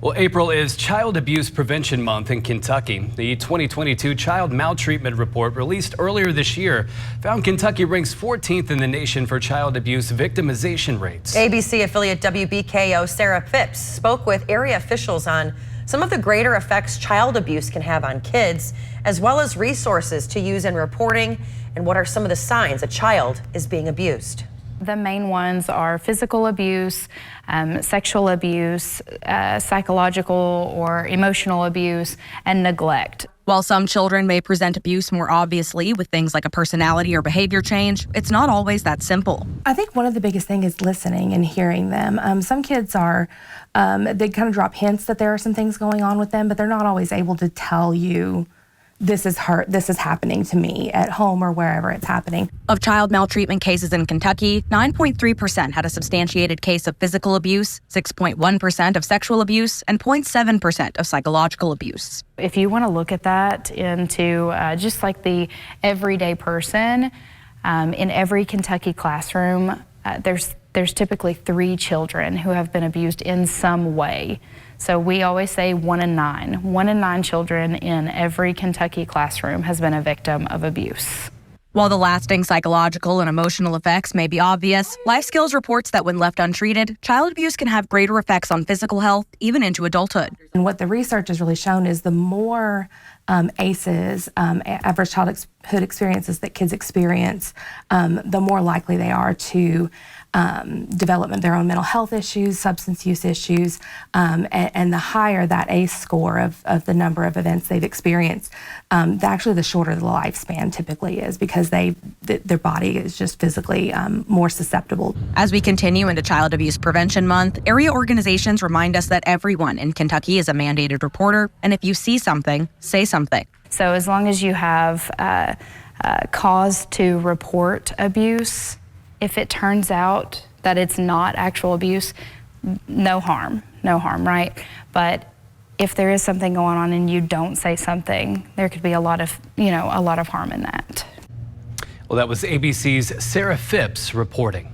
Well, April is Child Abuse Prevention Month in Kentucky. The 2022 Child Maltreatment Report released earlier this year found Kentucky ranks 14th in the nation for child abuse victimization rates. ABC affiliate WBKO Sarah Phipps spoke with area officials on some of the greater effects child abuse can have on kids, as well as resources to use in reporting and what are some of the signs a child is being abused. The main ones are physical abuse, sexual abuse, psychological or emotional abuse, and neglect. While some children may present abuse more obviously with things like a personality or behavior change, it's not always that simple. I think one of the biggest things is listening and hearing them. Some kids are, they kind of drop hints that there are some things going on with them, but they're not always able to tell you, this is happening to me at home or wherever it's happening. Of child maltreatment cases in Kentucky, 9.3% had a substantiated case of physical abuse, 6.1% of sexual abuse, and 0.7% of psychological abuse. If you want to look at that into just like the everyday person, in every Kentucky classroom, there's typically 3 children who have been abused in some way. So we always say 1 in 9. 1 in 9 children in every Kentucky classroom has been a victim of abuse. While the lasting psychological and emotional effects may be obvious, Life Skills reports that when left untreated, child abuse can have greater effects on physical health, even into adulthood. And what the research has really shown is the more ACEs, adverse childhood experiences that kids experience, the more likely they are to develop their own mental health issues, substance use issues, and the higher that ACE score of the number of events they've experienced, actually the shorter the lifespan typically is, because their body is just physically more susceptible. As we continue into Child Abuse Prevention Month, area organizations remind us that everyone in Kentucky is a mandated reporter, and if you see something, say something. So as long as you have cause to report abuse, if it turns out that it's not actual abuse, no harm, right? But if there is something going on and you don't say something, there could be a lot of harm in that. Well, that was ABC's Sarah Phipps reporting.